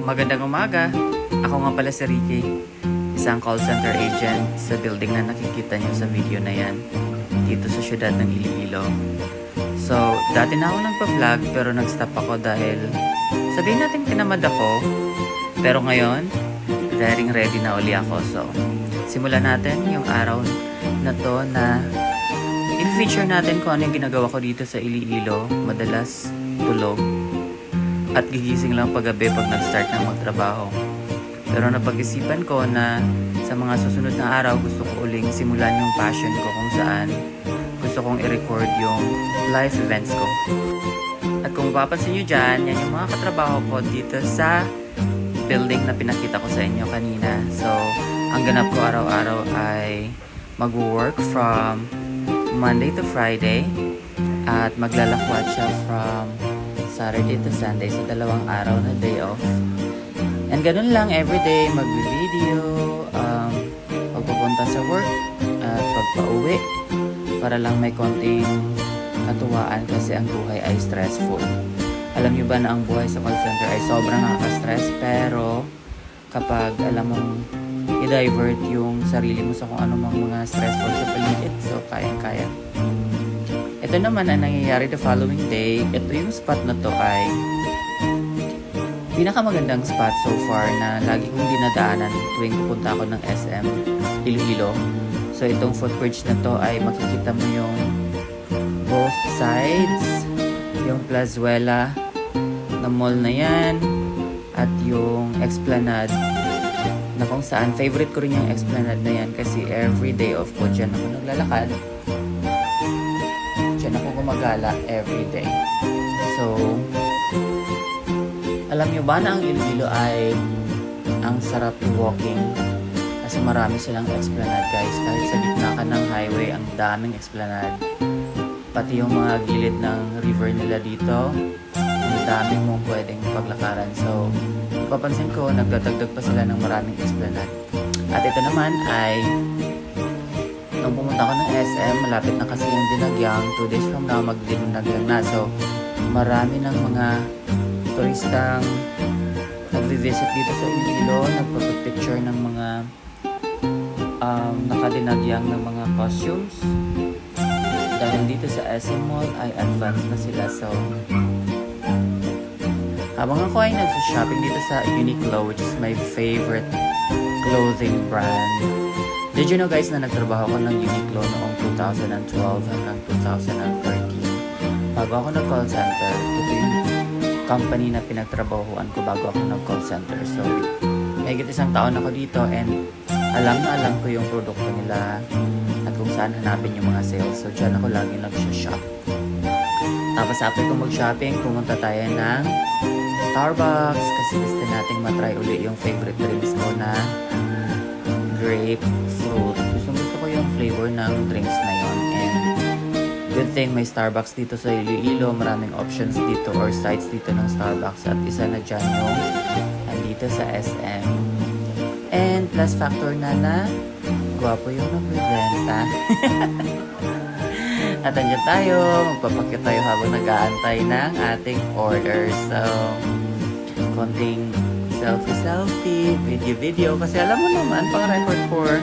Magandang umaga. Ako nga pala si Ricky, isang call center agent sa building na nakikita niyo sa video na yan, dito sa syudad ng Iloilo. So, dati na ako nagpa-vlog pero nag-stop ako dahil sabihin natin tinamad ako. Pero ngayon, ready na uli ako. So, simulan natin yung araw na to na i-feature natin kung ano yung ginagawa ko dito sa Iloilo. Madalas tulog at gigising lang paggabi pag nag-start ng magtrabaho. Pero napag-isipan ko na sa mga susunod na araw gusto ko uling simulan yung passion ko kung saan gusto kong i-record yung live events ko. At kung mapapansin nyo dyan, yan yung mga katrabaho ko dito sa building na pinakita ko sa inyo kanina. So, ang ganap ko araw-araw ay mag-work from Monday to Friday at maglalakwat siya from Saturday to Sunday sa dalawang araw na day off. And ganun lang, everyday mag-video, pagpupunta sa work, at pagpa-uwi para lang may konting katuwaan kasi ang buhay ay stressful. Alam nyo ba na ang buhay sa call center ay sobrang nakaka-stress, pero kapag alam mong i-divert yung sarili mo sa kung ano mang mga stressful sa paligid, so kayang-kaya. Ito naman ang nangyayari the following day. Ito yung spot na to ay pinakamagandang spot so far na lagi kong dinadaanan tuwing pupunta ako ng SM Iloilo. So itong footbridge na to ay makikita mo yung both sides, yung Plazuela na mall na yan at yung Esplanade na kung saan favorite ko rin yung Esplanade na yan kasi every day off ko dyan ako naglalakad. Dyan ako gumagala everyday. So, alam nyo ba na ang Iloilo ay ang sarap i-walking kasi marami silang Esplanade, guys. Kahit sa gitna ka ng highway, ang daming Esplanade. Pati yung mga gilid ng river nila dito, ang daming mong pwedeng paglakaran. So, papansin ko, nagdadagdag pa sila ng maraming Esplanade. At ito naman ay nung pumunta ko ng SM, malapit na kasi yung Dinagyang. 2 days from now, mag-Dinagyang na. So, marami ng mga turistang nag-visit dito sa Iloilo, nagpapapicture ng mga nakadinagyang ng mga costumes. Dahil dito sa SM Mall ay advanced na sila. So, habang ako ay nag-shopping dito sa Uniqlo, which is my favorite clothing brand. Did you know, guys, na nagtrabaho ko ng Uniqlo noong 2012 hanggang 2013. Bago ako nag-call center, ito yung company na pinagtrabahuan ko bago ako nag-call center. So, mahigit 1 taon ako dito and alam na alam ko yung produkto nila at kung saan hanapin yung mga sales. So, dyan ako lagi nag-shop. Tapos, after ko mag-shopping, pumunta tayo ng Starbucks kasi gusto nating matry uli yung favorite drinks ko na grapefruit. Gusto ko yung flavor ng drinks na yon. And good thing may Starbucks dito sa Iloilo. Maraming options dito or sites dito ng Starbucks. At isa na dyan yung andito sa SM. And plus factor na gwapo yung nagbibenta. At andyan tayo. Magpapakit tayo habang nag-aantay ng ating order. So, konting selfie, video. Kasi alam mo naman, pang record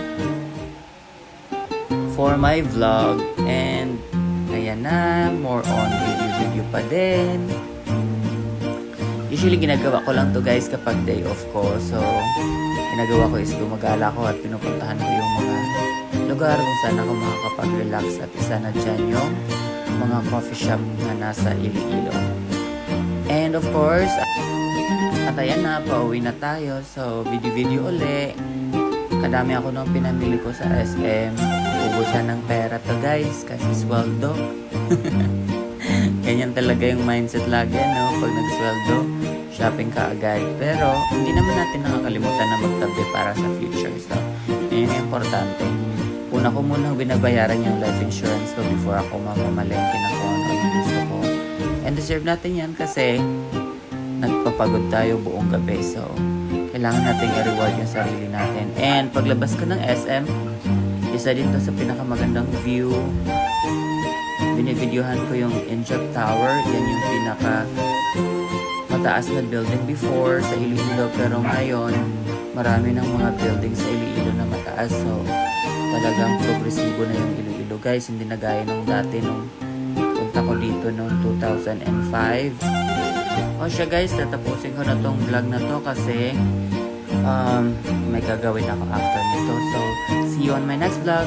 for my vlog. And ayan na, more on video pa din. Usually ginagawa ko lang to, guys, kapag day off ko. So, ginagawa ko is gumagala ko at pinupuntahan ko yung mga lugar kung saan ako makakapag-relax. At isa na dyan yung mga coffee shop na nasa Iloilo. And of course, at ayan na, pauwi na tayo. So, video uli. Kadami ako nung pinamili ko sa SM. Ubusan ng pera to, guys, kasi sweldo. Ganyan talaga yung mindset lagi, no? Pag nag-sweldo, shopping ka agad. Pero, hindi naman natin nakakalimutan na magtabi para sa future. So, yun yung importante. Una ko munang binabayaran yung life insurance ko before ako mamamalengke na kung ano gusto ko. And deserve natin yan kasi nagpapagod tayo buong gabi. So, kailangan nating i-reward yung sarili natin. And paglabas ko ng SM, isa dito sa pinakamagandang view. Binivideohan ko yung Inject Tower. Yan yung pinaka mataas na building before sa Iloilo, pero ngayon marami ng mga building sa Iloilo na mataas. So talagang progresibo na yung Iloilo guys, hindi na gaya nung dati nung punta ko dito noong 2005. O siya guys, tatapusin ko na tong vlog na to kasi may gagawin ako after nito. So see you on my next vlog.